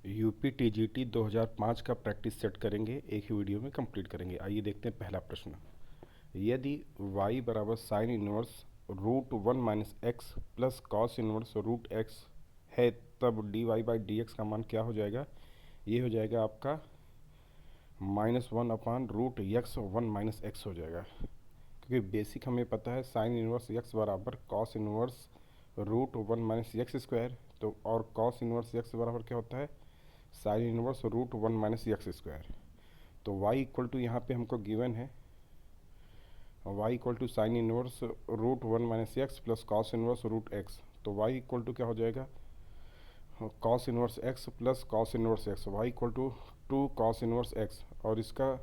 UP TGT 2005 का practice set करेंगे, एक ही वीडियो में कंप्लीट करेंगे। आइए देखते हैं पहला प्रश्न। यदि y बराबर sign inverse √1 - x plus cos inverse √x है, तब dy/dx का मान क्या हो जाएगा? ये हो जाएगा आपका -1/√x1 - x हो जाएगा, क्योंकि बेसिक हमें पता है साइन इनवर्स x बराबर कॉस इनवर्स √1 - x²। तो और कॉस इनवर्स x बराबर क्या होता है? Sine inverse √1 - x²। तो y इक्वल टू यहाँ पे हमको गिवन है y equal to sine inverse √1 - x plus cos inverse √x। तो y इक्वल टू क्या हो जाएगा? Cos inverse x plus cos inverse x, y equal to 2 cos inverse x, और इसका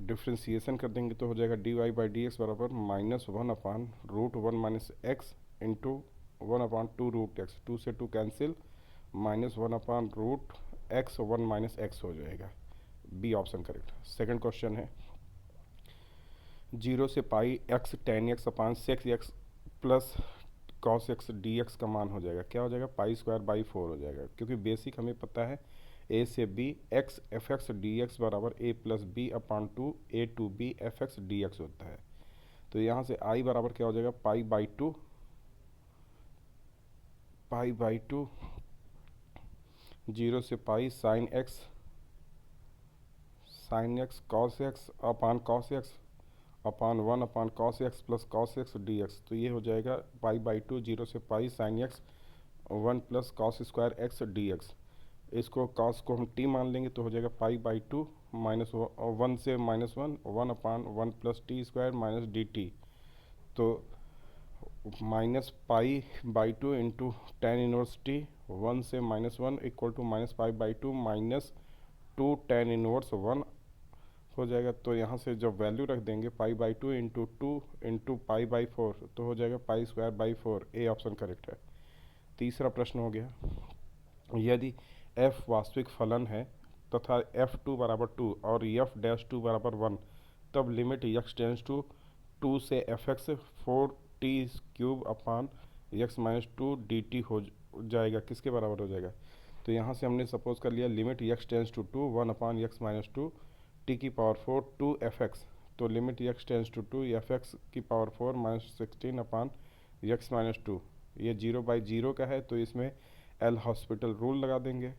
डिफ्रेंसिएशन कर देंगे तो हो जाएगा dy/dx बराबर -1/√1 - x इंटू 1/2√x। 2 से 2 कैंसिल, -1/√x1 - x हो जाएगा। B option correct. Second question है 0 से pi x tan x upon sec x plus cos x dx का मान हो जाएगा। क्या हो जाएगा? π²/4 हो जाएगा, क्योंकि बेसिक हमें पता है a से b x f(x) dx बराबर a plus b upon 2 a to b f(x) dx होता है। तो यहाँ से i बराबर क्या हो जाएगा? π/2 0 से pi sine x cos x अपान cos x अपान 1/cos x plus cos x dx। तो ये हो जाएगा π/2 0 से pi sine x 1 plus cos² x dx। इसको cos को हम t मान लेंगे तो हो जाएगा π/2 -1 से -1 1/1 प्लस t² माइनस dt। तो -π/2 इंटू टेन इनवर्स t 1 से -1 इक्वल टू -π/2 -2 टेन इनवर्स 1 हो जाएगा। तो यहाँ से जब वैल्यू रख देंगे π/2 इंटू 2 इंटू π/4 तो हो जाएगा π²/4। ए ऑप्शन करेक्ट है। तीसरा प्रश्न हो गया, यदि f वास्तविक फलन है तथा f2 बराबर 2 और f'2 बराबर 1, तब लिमिट x टेंस टू 2 से fx 4t³ अपान x - 2 dt हो जाएगा। किसके बराबर हो जाएगा? तो यहाँ से हमने सपोज कर लिया limit x tends to 2 1 upon x - 2 t⁴ 2 fx। तो limit x tends to 2 fx की पावर 4 -16 अपान x - 2। ये 0/0 का है, तो इसमें एल हॉस्पिटल रूल लगा देंगे।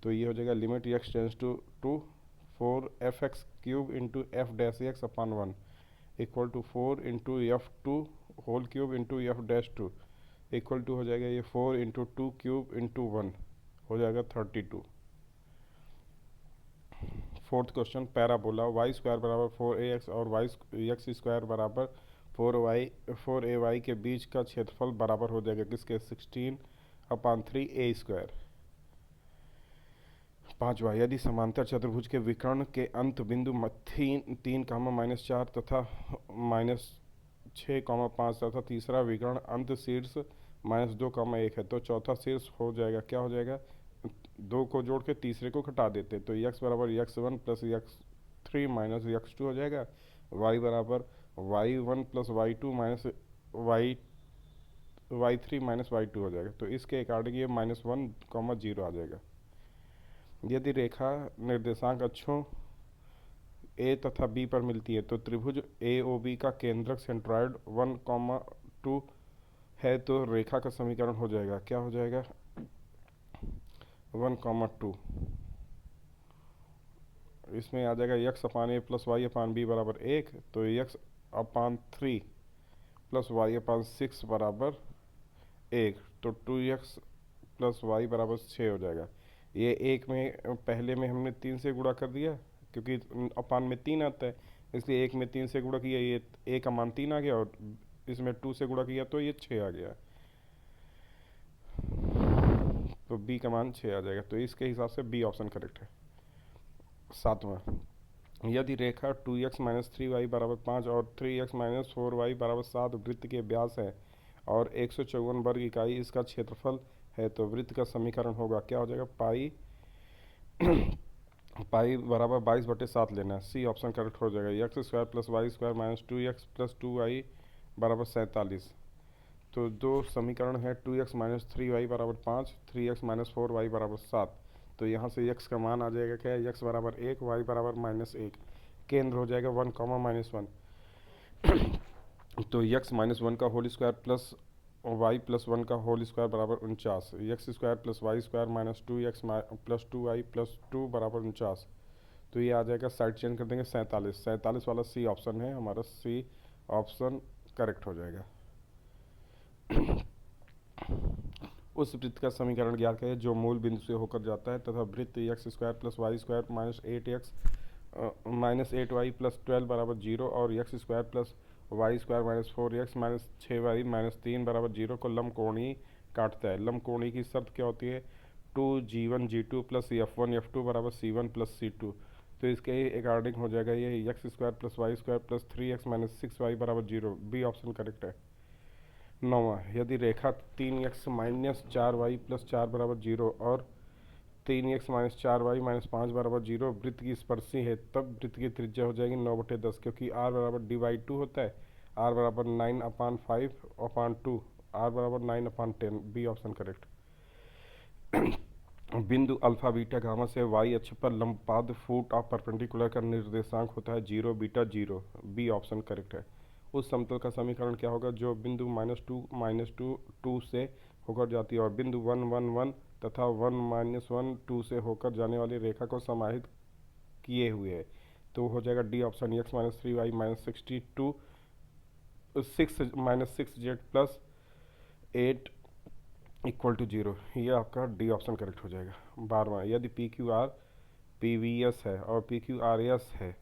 तो ये हो जाएगा limit x tends to 2 4 fx³ into f'(x) upon 1 equal to 4 into f2³ into f'2 equal to हो जाएगा ये 4 इंटू 2³ इंटू 1 हो जाएगा 32। फोर्थ क्वेश्चन, पैराबोला y² बराबर 4ax और x² बराबर 4ay के बीच का क्षेत्रफल बराबर हो जाएगा किसके? 16/3a²। पाँचवा, यदि समांतर चतुर्भुज के विकर्ण के अंत बिंदु 3, -4 तथा -6, 5 तथा तीसरा विकर्ण अंत शीर्ष -2, 1 है, तो चौथा शीर्ष हो जाएगा। क्या हो जाएगा? 2 को जोड़ के तीसरे को घटा देते, तो x बराबर x1 plus x3 minus x2 हो जाएगा। y बराबर y1 plus y2 minus y3 minus y2 हो जाएगा। तो इसके अकॉर्डिंग ये -1, 0 आ जाएगा। यदि रेखा निर्देशांक अक्षों a तथा b पर मिलती है तो त्रिभुज AOB का केंद्रक सेंट्रॉयड 1, 2 है, तो रेखा का समीकरण हो जाएगा। क्या हो जाएगा? 1, 2 इसमें आ जाएगा x upon a plus y upon b बराबर 1, तो x अपान 3 प्लस y अपान 6 बराबर 1, तो 2x प्लस y बराबर 6 हो जाएगा। ये एक में पहले में हमने 3 से गुणा कर दिया, क्योंकि अपान में 3 आता है, इसलिए एक में 3 से गुणा किया, ये a का मान 3 आ गया, और इसमें 2 से गुणा किया तो ये 6 आ गया, तो b का मान 6 आ जाएगा। तो इसके हिसाब से बी ऑप्शन करेक्ट है। सातवां, यदि रेखा 2x - 3y बराबर 5 और 3x - 4y बराबर 7 वृत्त के व्यास है और 154 वर्ग इकाई इसका क्षेत्रफल है, तो वृत्त का समीकरण होगा। क्या हो जाएगा? पाई बराबर 22/7 लेना है। सी ऑप्शन करेक्ट हो जाएगा। x² plus y² minus 2x plus 2y बराबर 47। तो दो समीकरण है 2x - 3y बराबर 5, 3x - 4y बराबर 7। तो यहाँ से x का मान आ जाएगा क्या है, x बराबर 1, y बराबर -1, केंद्र हो जाएगा 1, -1। तो x -1 का whole square plus y plus 1 का होल स्क्वायर बराबर 49, x square plus y square -2x plus 2y plus 2 बराबर 49। तो ये आ जाएगा, साइड चेंज कर देंगे 47, 47 वाला सी ऑप्शन है हमारा, सी ऑप्शन करेक्ट हो जाएगा। उस वृत्त का समीकरण ज्ञात करें जो मूल बिंदु से होकर जाता है तथा वृत्त x square plus y square -8y plus 12 बराबर 0 और x square plus y square -4x -6y -3 बराबर 0 को लंब कोणीय काटता है। लंब कोणीय की शर्त क्या होती है, 2g1g2 प्लस f1f2 बराबर c1 प्लस c2। तो इसके अकॉर्डिंग हो जाएगा ये x square plus y square plus 3x -6y बराबर 0, बी ऑप्शन करेक्ट है। 9वां, यदि रेखा 3x -4y प्लस 4 बराबर 0 और 3x -4y -5 बराबर 0 वृत्त की स्पर्शी है, तब वृत्त की त्रिज्या हो जाएगी 9/10, क्योंकि r बराबर d/2 होता है, r बराबर 9/5/2, r बराबर 9/10, बी ऑप्शन करेक्ट। बिंदु अल्फा बीटा गामा से y अक्ष पर लंबपाद फुट ऑफ परपेंडिकुलर का निर्देशांक होता है 0 बीटा 0, बी ऑप्शन करेक्ट है। उस समतल का समीकरण क्या होगा जो बिंदु -2 से होकर जाती है और बिंदु 1 1 1 तथा 1 -1 2 से होकर जाने वाली रेखा को समाहित किए हुए है। तो हो जाएगा D option, x -3y -62 6 plus 8 equal to 0, ये आपका डी ऑप्शन करेक्ट हो जाएगा। 12वां, यदि P Q R P V S है और पी क्यू आर एस है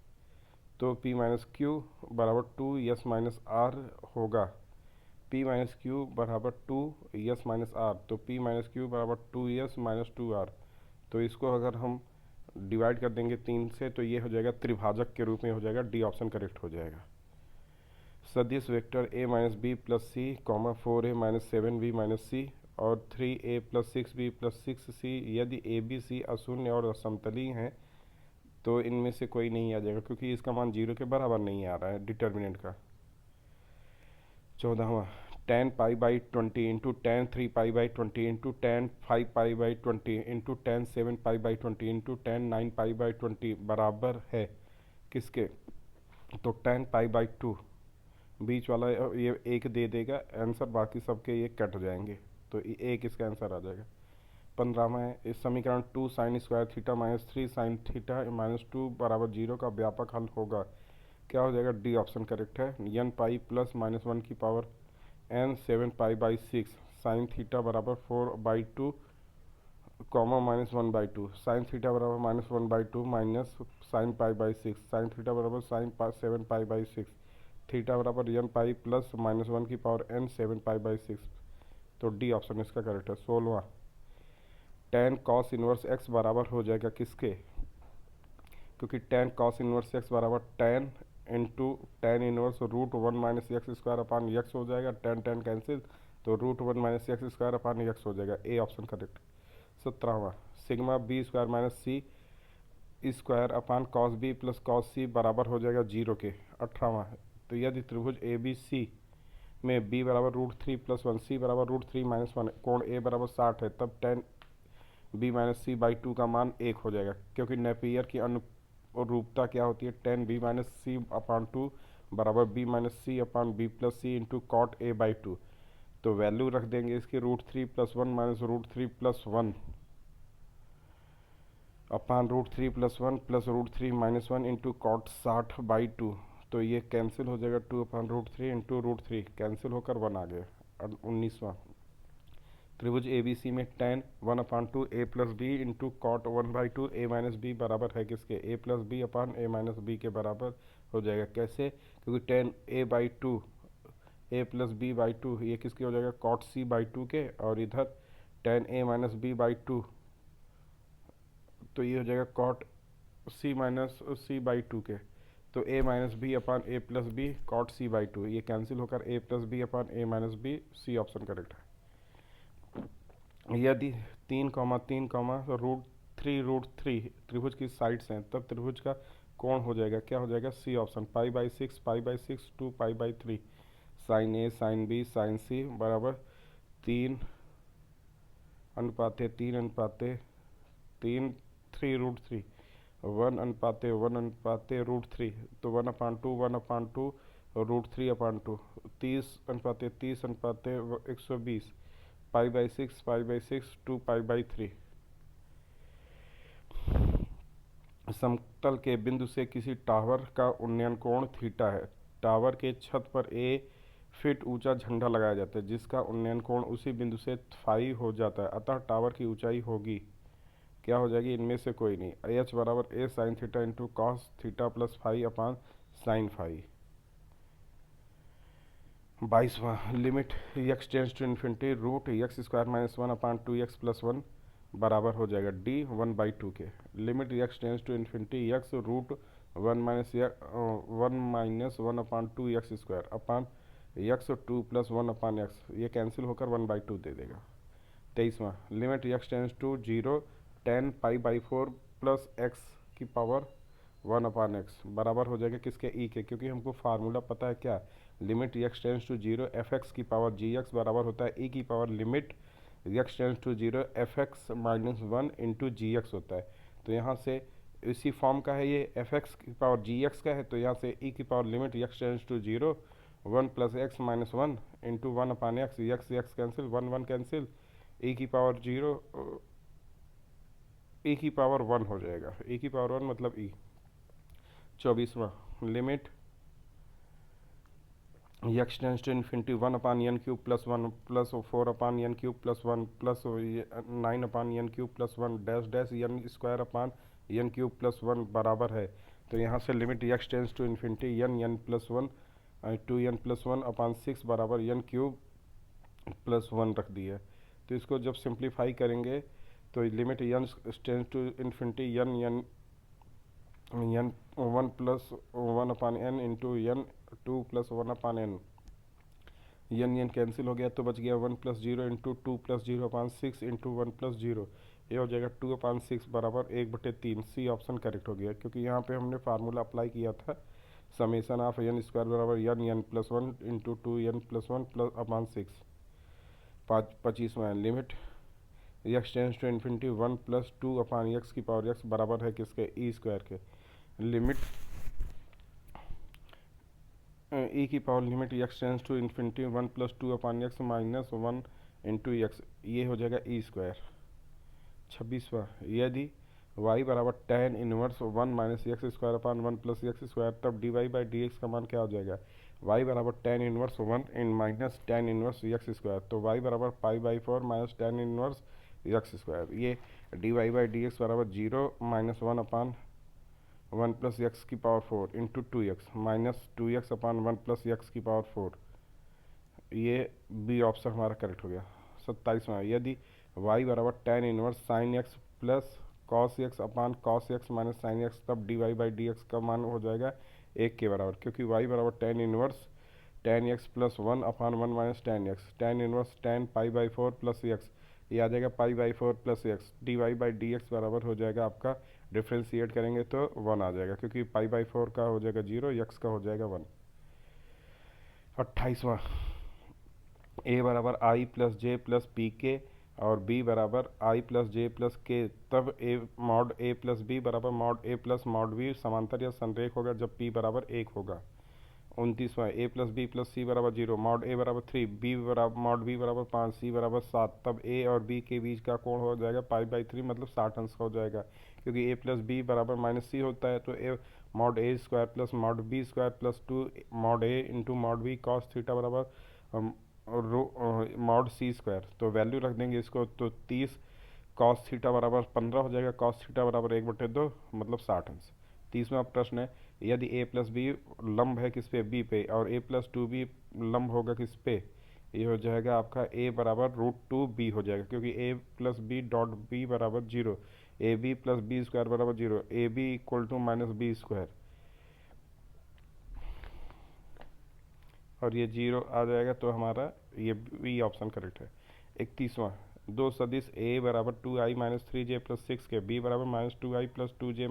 तो P माइनस क्यू बराबर 2s माइनस आर होगा। P माइनस क्यू बराबर 2s माइनस आर, तो P माइनस क्यू बराबर 2s माइनस 2r। तो इसको अगर हम डिवाइड कर देंगे 3 से तो ये हो जाएगा त्रिभाजक के रूप में हो जाएगा, डी ऑप्शन करेक्ट हो जाएगा। सदिश vector a minus B plus C, 4a minus 7b minus C और 3a plus 6b plus 6c, यदि ए बी सी अशून्य और असमतलीय हैं तो इनमें से कोई नहीं आ जाएगा, क्योंकि इसका मान 0 के बराबर नहीं आ रहा है डिटर्मिनेंट का। 14वां, tan π/20 into tan 3π/20 into tan 5π/20 into tan 7π/20 into tan 9π/20 बराबर है किसके, तो tan π/2, बीच वाला ये एक दे देगा आंसर, बाकी सबके ये कट जाएंगे, तो एक इसका आंसर आ जाएगा। 15वां है, इस समीकरण 2 sine square theta minus 3 sine theta minus 2 बराबर 0 का व्यापक हल होगा, क्या हो जाएगा, डी ऑप्शन करेक्ट है। n पाई प्लस -1 की पावर n 7π/6 साइन थीटा बराबर 4/2 -1/2 साइन थीटा बराबर -1/2 माइनस साइन π/6 साइन थीटा बराबर साइन 7π/6 थीटा बराबर n पाई प्लस -1 की पावर n 7π/6, तो डी ऑप्शन इसका करेक्ट है। 16वां, tan cos इनवर्स x बराबर हो जाएगा किसके, क्योंकि tan cos इनवर्स x बराबर tan into tan inverse √1 minus x square upon x हो जाएगा, tan tan कैंसिल, तो √1 minus x square upon x हो जाएगा, ए ऑप्शन करेक्ट। 17वां, sigma B square minus C square upon cos B plus cos C बराबर हो जाएगा 0 के। 18वां, तो यदि त्रिभुज ए बी सी में b बराबर √3 प्लस 1 सी बराबर √3 माइनस 1 कोण a बराबर 60 है, तब tan b माइनस c/2 का मान 1 हो जाएगा, क्योंकि नेपियर की अनुरूपता क्या होती है, tan b minus c upon 2 बराबर b minus c upon b plus c into cot a/2। तो वैल्यू रख देंगे इसकी √3 plus 1 minus √3 plus 1 upon √3 plus 1 plus √3 minus 1 into cot 60/2, तो ये कैंसिल हो जाएगा, 2 अपान √3 इंटू √3 कैंसिल होकर 1 आ गया। 19वां, त्रिभुज ए बी सी में tan 1/2 a plus b into cot 1/2 a minus b बराबर है किसके, a plus b upon a minus b के बराबर हो जाएगा। कैसे, क्योंकि tan a/2 a plus b/2 ये किसके हो जाएगा, कॉट c/2 के, और इधर tan a माइनस b/2 तो ये हो जाएगा कॉट c माइनस c/2 के, तो a minus b upon a plus b cot c/2 ये कैंसिल होकर a plus b upon a minus b, C option correct है। यदि 3, 3, √3 त्रिभुज की साइड्स हैं तब त्रिभुज का कोण हो जाएगा, क्या हो जाएगा, सी ऑप्शन, π/6 π/6 2π/3 साइन ए साइन बी साइन सी बराबर 3 अनुपाते 3 अनुपाते 3 1/1/√3 तो 1/2 30/30 120 π/6 समतल के बिंदु से किसी टावर का उन्नयन कोण थीटा है। टावर के छत पर ए फीट ऊंचा झंडा लगाया जाता है जिसका उन्नयन कोण उसी बिंदु से फाई हो जाता है, अतः टावर की ऊंचाई होगी, क्या हो जाएगी, इनमें से कोई नहीं। एच बराबर A sine theta into cos theta plus phi upon sine phi. 22वां limit x tends to infinity root X square -1/2x+1 बराबर हो जाएगा d 1/2 के। Limit x tends to infinity X root 1 - 1/2x² upon X 2+1/x, ये cancel होकर 1/2 दे देगा। 23वां limit x tends to 0 tan π/4 plus X की पावर 1/x बराबर हो जाएगा किसके, ई के, क्योंकि हमको फार्मूला पता है क्या, limit x tends to 0 fx की पावर gx बराबर होता है ई की power limit x tends to 0 fx -1 into gx होता है। तो यहाँ से इसी फॉर्म का है ये, fx की पावर gx का है, तो यहाँ से ई की power limit x tends to 0 1 + x - 1 into 1/x, x cancel 1 1 cancel, E की पावर 0 ई की पावर 1 हो जाएगा, ई की पावर 1 मतलब ई। 24वां limit x tends to infinity 1/n³ + 1 plus 4/n³ + 1 plus 9/n³ + 1 dash dash n² + 1 बराबर है। तो यहाँ से limit x tends to infinity n + 1 2n + 1/6 बराबर n³ + 1 रख दी है। तो इसको जब सिंप्लीफाई करेंगे तो limit n tends to infinity n 1 + 1/n into n 2 + 1/n, n cancel हो गया तो बच गया 1 + 0 इंटू 2 + 0/6 इंटू 1 + 0, ये हो जाएगा 2/6 बराबर 1/3। सी ऑप्शन करेक्ट हो गया क्योंकि यहाँ पे हमने फार्मूला अप्लाई किया था समेसन ऑफ n² बराबर n + 1 इंटू 2n + 1 + 6। 25वां limit x tends to infinity 1 + 2/x की पावर x बराबर है किसके, ई² के। लिमिट ई की power limit x tends to infinity 1 + 2/x - 1 into x, ये हो जाएगा ई²। 26वां यदि y बराबर tan इनवर्स 1 - x² + 1 + x², तब dy/dx का मान क्या हो जाएगा, y बराबर tan inverse 1 minus tan inverse x², तो y बराबर π/4 - tan इनवर्स x², ये dy/dx बराबर 0 - 1 + x की power 4 into 2x minus 2x/1 + x की पावर 4, ये बी ऑप्शन हमारा करेक्ट हो गया। 27वां यदि y बराबर tan inverse sin x plus cos x अपान cos x minus sin x, तब dy/dx का मान हो जाएगा 1 के बराबर, क्योंकि y बराबर tan inverse tan x + 1/1 minus tan x, tan inverse tan π/4 plus x, ये आ जाएगा π/4 प्लस x, dy/dx बराबर हो जाएगा आपका, डिफ्रेंशिएट करेंगे तो 1 आ जाएगा क्योंकि π/4 का हो जाएगा 0, x का हो जाएगा 1। 28वां a बराबर i + j + pk और b बराबर i + j + k, तब a मॉड a + b बराबर मॉड a + मॉड b समांतर या संरेख होगा जब p बराबर 1 होगा। 29वां a + b + c बराबर 0, मॉड a बराबर 3, b बराबर मॉड b बराबर 5, c बराबर 7, तब a और b के बीच का कोण हो जाएगा π/3 मतलब 60 अंश का हो जाएगा, क्योंकि a + b बराबर -c होता है, तो a mod a² + mod b² + 2 mod a into mod b cos theta बराबर मॉड c², तो वैल्यू रख देंगे इसको, तो 30 cos थीटा बराबर 15 हो जाएगा, cos थीटा बराबर 1/2 मतलब 60 अंश। 30वां प्रश्न है यदि a + b लंब है किस पे, b पे, और a + 2b लंब होगा किस पे, ये हो जाएगा आपका a बराबर √2b हो जाएगा, क्योंकि a + b डॉट b बराबर 0, ab + b² बराबर 0, ab = -b², और ये 0 आ जाएगा, तो हमारा ये बी ऑप्शन करेक्ट है। 31वां दो सदिश a बराबर 2i - 3j + 6k, b बराबर -2i + 2j -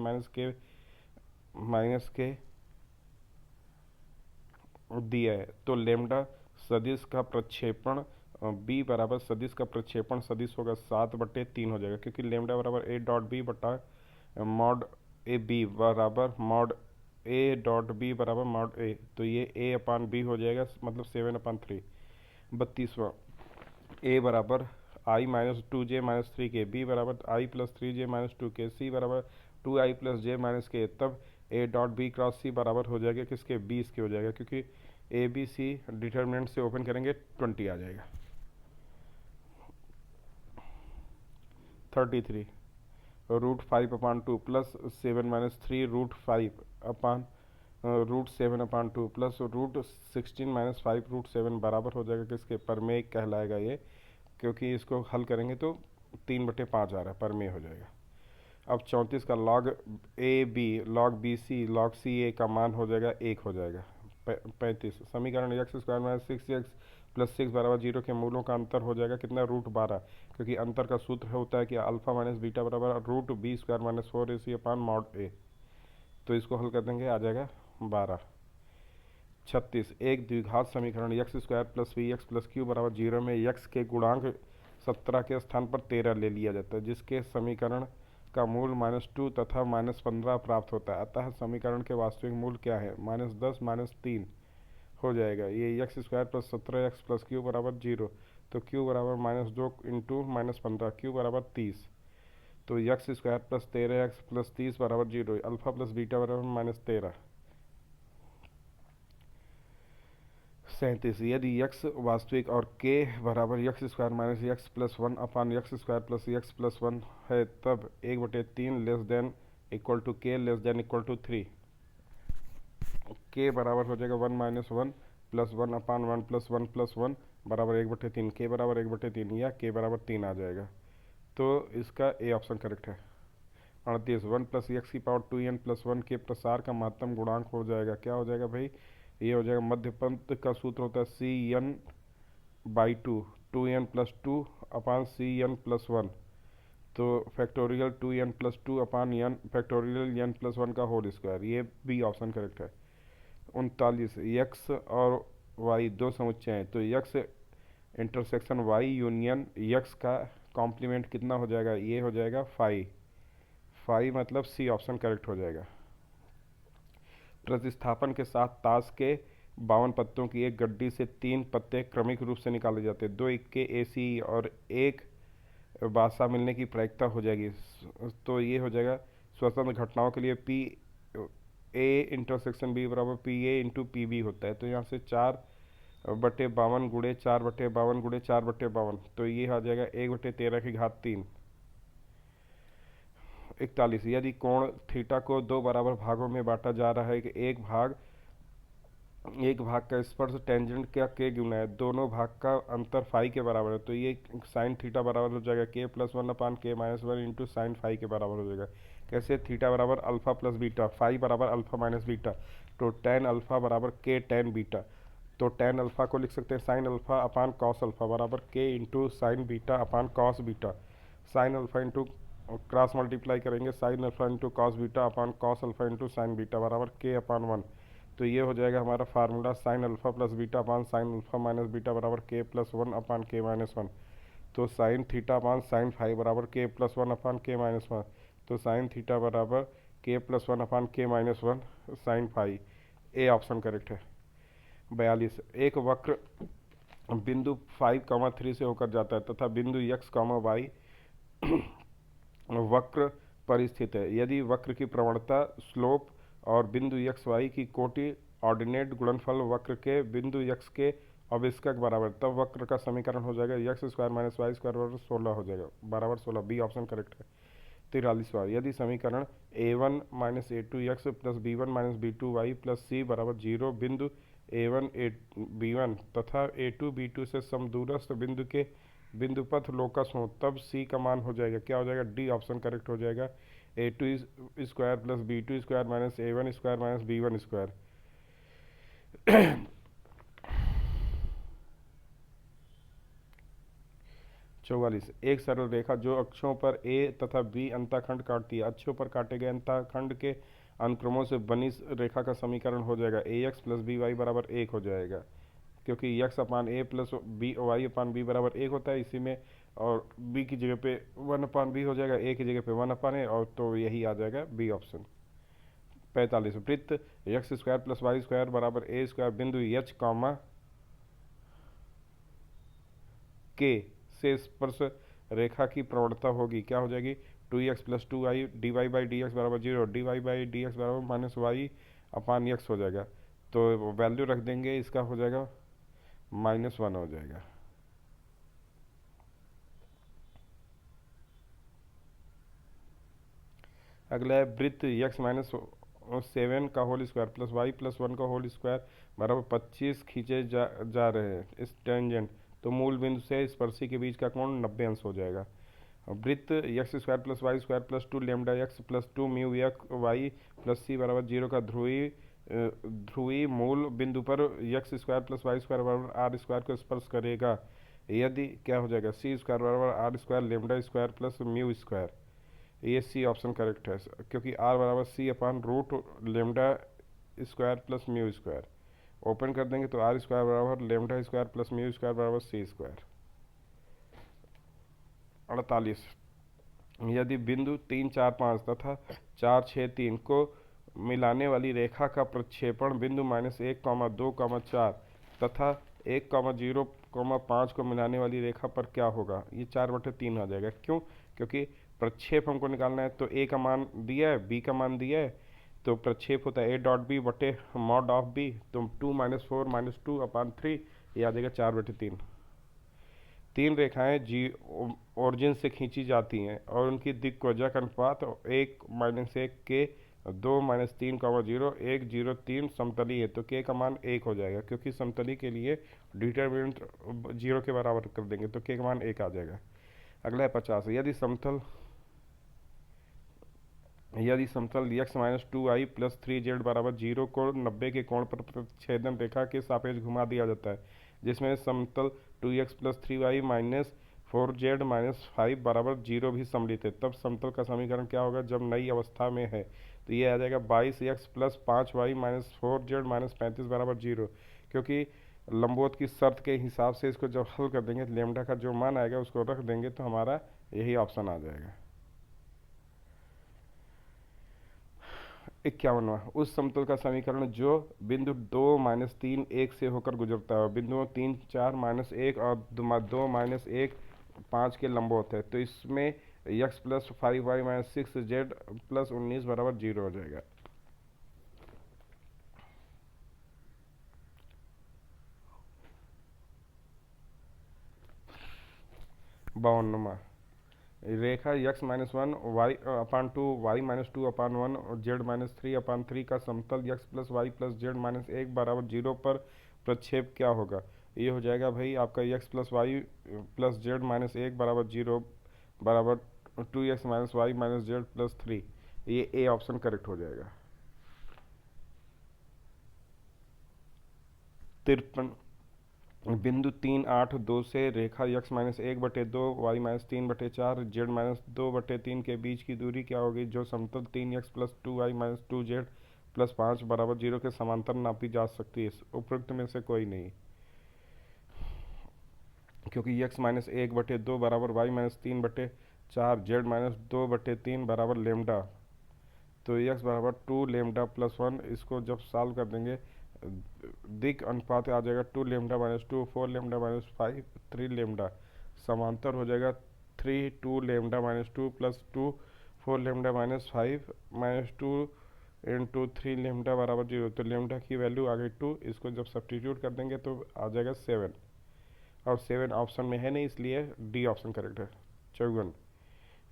k दिया है, तो लेमडा सदिश का प्रक्षेपण बी बराबर सदिश का प्रक्षेपण सदिश होगा 7/3 हो जाएगा, क्योंकि लेमडा बराबर ए डॉट बी बटा मॉड ए बी बराबर मॉड ए डॉट बी बराबर मॉड ए, तो ये ए अपान बी हो जाएगा, मतलब 7/3। 32वां, ए बराबर आई माइनस 2j-3 के, बी बराबर आई प्लस 3j-2 के, सी बराबर 2i+j-k, तब ए डॉट बी क्रॉस सी बराबर हो जाएगा किसके, 20 के हो जाएगा, क्योंकि ए बी सी डिटर्मिनेंट से ओपन करेंगे 20 आ जाएगा। 33, √5/2 प्लस 7-3 √5 अपान √7/2 प्लस √16-5 √7 बराबर हो जाएगा किसके, परमेय कहलाएगा ये, क्योंकि इसको हल करेंगे तो 3/5 आ रहा है, परमेय हो जाएगा। अब 34 का log a b log b c log c a का मान हो जाएगा 1 हो जाएगा। 35, समीकरण x² - 6x + 6 = 0 के मूलों का अंतर हो जाएगा कितना, √12, क्योंकि अंतर का सूत्र होता है कि अल्फा माइनस बीटा बराबर √b² - 4ac अपान मॉड ए, तो इसको हल कर देंगे, आ जाएगा 12। 36, एक द्विघात समीकरण x² + vx + q = 0 में x के गुणांक 17 के स्थान पर 13 ले लिया जाता है, जिसके समीकरण का मूल -2 तथा -15 प्राप्त होता है। अतः समीकरण के वास्तविक मूल क्या है, -10 - 3 हो जाएगा। ये x² + 17x + q = 0, तो q बराबर -2 इंटू -15, q बराबर 30, तो x² + 13x + 30 = 0, alpha plus beta बराबर -13। 37, यदि x वास्तविक और k बराबर x² - x + 1 upon x² + x + 1 है, तब 1/3 less than equal to k less than equal to 3। k बराबर हो जाएगा 1 - 1 + 1 अपान 1 + 1 + 1 बराबर 1/3, k बराबर 1/3 या k बराबर 3 आ जाएगा, तो इसका ए ऑप्शन करेक्ट है। 38, 1 + x⁴2n + 1 के प्रसार का महत्तम गुणांक हो जाएगा, क्या हो जाएगा भाई, ये हो जाएगा मध्यपंथ का सूत्र होता है cn/2, 2n + 2 अपान cn + 1, तो फैक्टोरियल 2n + 2 अपान n फैक्टोरियल n + 1 का होल स्क्वायर, ये बी ऑप्शन करेक्ट है। 39, x और y दो समुच्चय हैं, तो x intersection y union x का कॉम्प्लीमेंट कितना हो जाएगा, ये हो जाएगा 5, मतलब सी ऑप्शन करेक्ट हो जाएगा। प्रतिस्थापन के साथ ताश के 52 पत्तों की एक गड्डी से 3 पत्ते क्रमिक रूप से निकाले जाते हैं, 2 इक्के AC और एक बादशाह मिलने की प्रायिकता हो जाएगी, तो ये हो जाएगा स्वतंत्र घटनाओं के लिए P A इंटरसेक्शन B बराबर PA इंटू PB होता है, तो यहाँ से 4/52 गुणे 4/52 गुणे 4/52, तो ये आ जाएगा 1/13 की घात 3। 41, यदि कोण थीटा को दो बराबर भागों में बांटा जा रहा है कि एक भाग का स्पर्श टेंजेंट का के गुना है, दोनों भाग का अंतर फाई के बराबर है, तो ये साइन थीटा बराबर हो जाएगा k + 1 अपान k - 1 इंटू साइन फाई के बराबर हो जाएगा। कैसे, थीटा बराबर अल्फा प्लस बीटा, फाई बराबर अल्फा माइनस बीटा, तो टेन अल्फा बराबर k टेन बीटा, तो टेन अल्फा को लिख सकते हैं sine alpha upon cos alpha बराबर k into sine beta upon cos beta, sine alpha into cross multiply करेंगे sine alpha into cos beta upon cos alpha into sine beta बराबर k/1, तो ये हो जाएगा हमारा formula sine alpha plus beta upon sine alpha minus beta बराबर k + 1 अपान k - 1, तो sine theta upon sine phi बराबर k + 1 अपान k - 1, तो साइन थीटा बराबर k + 1 upon k - 1 sine phi, A option correct है। 42, एक वक्र बिंदु 5,3 से होकर जाता है तथा बिंदु x, y वक्र पर स्थित है। यदि वक्र की प्रवणता स्लोप और बिंदु x y की कोटि ऑर्डिनेट गुणनफल वक्र के बिंदु x के अभिष्कक बराबर, तब वक्र का समीकरण हो जाएगा x² - y² बराबर 16 हो जाएगा, बराबर 16, बी ऑप्शन करेक्ट है। 43वां, यदि समीकरण a1 - a2x + b1 - b2y + c बराबर 0 बिंदु a1 b1 तथा a2 b2 से समदूरस्थ बिंदु के बिंदुपथ लोकस हो, तब c का मान हो जाएगा, क्या हो जाएगा, डी ऑप्शन करेक्ट हो जाएगा, a2² + b2² - a1² - b1²। 44, एक सरल रेखा जो अक्षों पर a तथा b अंतःखंड काटती है, अक्षों पर काटे गए अंतःखंड के अनुक्रमों से बनी रेखा का समीकरण हो जाएगा ax + by बराबर 1 हो जाएगा। क्योंकि यक्स अपान ए प्लस बी वाई अपान बी बराबर 1 होता है इसी में, और बी की जगह पे 1/b हो जाएगा, ए की जगह पे 1/a, और तो यही आ जाएगा बी ऑप्शन। 45 वृत्त x square plus y square बराबर ए स्क्वायर बिंदु एच कॉमा के से स्पर्श रेखा की प्रवणता होगी, क्या हो जाएगी, 2x plus 2y d y by d x बराबर 0, d y by d x बराबर माइनस वाई अपान एक्स हो जाएगा। तो वैल्यू रख देंगे, इसका हो जाएगा -1 हो जाएगा। अगला है वृत्त x माइनस 7 का whole square plus y plus 1 का होल स्क्वायर बराबर 25 खींचे जा रहे हैं इस टेंजेंट, तो मूल बिंदु से स्पर्शी के बीच का कोण 90 अंश हो जाएगा। वृत्त x square plus y square plus 2 lambda x plus 2 mu x y plus c बराबर 0 का ध्रुवीय मूल बिंदु पर x square plus y square बराबर आर स्क्वायर को स्पर्श करेगा, यदि क्या हो जाएगा, सी स्क्वायर बराबर r square lambda square plus mu square. ये सी ऑप्शन करेक्ट है, क्योंकि आर बराबर c upon root lambda square plus mu square. Open कर देंगे तो आर स्क्वायर बराबर lambda square plus mu square बराबर सी स्क्वायर। 48 यदि बिंदु 3 4 5 तथा 4 6 3 को मिलाने वाली रेखा का प्रक्षेपण बिंदु -1, 2, 4 तथा 1, 0, 5 को मिलाने वाली रेखा पर क्या होगा, ये 4/3 आ जाएगा। क्यों, क्योंकि प्रक्षेप हमको निकालना है, तो ए का मान दिया है, बी का मान दिया है, तो प्रक्षेप होता है A.B बटे मॉड ऑफ बी, तो 2 -4 -2/3, ये आ जाएगा 4/3। तीन रेखाएं जी ओरिजिन से खींची जाती हैं और उनकी दिक्वजक अनुपात 1 - 1 के 2 - 3, 0 1 0 3 समतली है, तो के का मान 1 हो जाएगा, क्योंकि समतली के लिए डिटरमिनेंट 0 के बराबर कर देंगे, तो के का मान 1 आ जाएगा। अगला है 50 यदि समतल x - 2i प्लस 3z बराबर 0 को 90 के कोण पर प्रतिच्छेदन रेखा के सापेक्ष घुमा दिया जाता है, जिसमें समतल 2x plus 3y minus 4z minus 5 बराबर 0 भी सम्मिलित है, तब समतल का समीकरण क्या होगा जब नई अवस्था में है, तो ये आ जाएगा 22x plus 5y minus 4z minus 35 बराबर 0, क्योंकि लंबवत की शर्त के हिसाब से इसको जब हल कर देंगे लेमडा का जो मान आएगा उसको रख देंगे, तो हमारा यही ऑप्शन आ जाएगा। 51वां उस समतल का समीकरण जो बिंदु 2 - 3 1 से होकर गुजरता है, बिंदुओं 3 4 -1 और 2 -1 5 के लंबवत है, तो इसमें x plus 5y minus 6z plus 19 बराबर 0 हो जाएगा। 52वां रेखा x -1 y/2 y-2/1 और z-3/3 का समतल x plus y plus z-1 बराबर 0 पर प्रक्षेप क्या होगा, ये हो जाएगा भाई आपका x plus y plus z-1 बराबर 0 बराबर 2x minus y minus z plus 3, ये ए ऑप्शन करेक्ट हो जाएगा। 53 बिंदु 3 8 2 से रेखा x -1/2 y-3/4 z-2/3 के बीच की दूरी क्या होगी जो समतल 3x plus 2y minus 2z plus 5 बराबर 0 के समांतर नापी जा सकती है, उपरोक्त में से कोई नहीं, क्योंकि x -1/2 बराबर y-3/4 z-2/3 बराबर लेमडा, तो x बराबर 2 लेमडा प्लस 1, इसको जब सॉल्व कर देंगे दिक अनुपात आ जाएगा 2 lambda minus 2 4 lambda minus 5 3 lambda, समांतर हो जाएगा 3 2 lambda minus 2 plus 2 4 lambda minus 5 minus 2 into 3 lambda बराबर 0, तो लेमडा की वैल्यू आ गई 2, इसको जब सब्सटीट्यूट कर देंगे तो आ जाएगा 7, और 7 ऑप्शन में है नहीं इसलिए डी ऑप्शन करेक्ट है। 54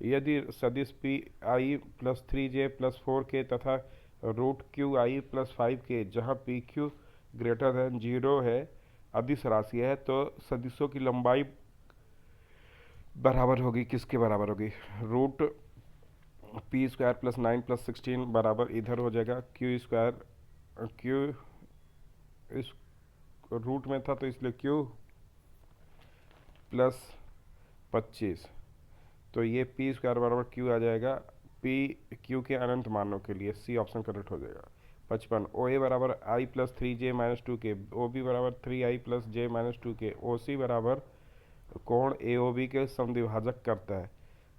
यदि सदिश P I plus 3j plus 4k तथा root Q I plus 5k जहाँ पी क्यू ग्रेटर देन 0 है अदिश राशि है, तो सदिशों की लंबाई बराबर होगी किसके बराबर होगी, root p square plus 9 plus 16 बराबर इधर हो जाएगा क्यू स्क्वायर, क्यू इस रूट में था तो इसलिए क्यू प्लस 25, तो ये पी स्क्वायर बराबर क्यू आ जाएगा पी क्यू के अनंत मानों के लिए, सी ऑप्शन करेक्ट हो जाएगा। 55। ओ ए बराबर आई प्लस 3j-2k, ओ बी बराबर 3i+j-2k, ओ सी बराबर कोण ए ओ बी के समद्विभाजक करता है।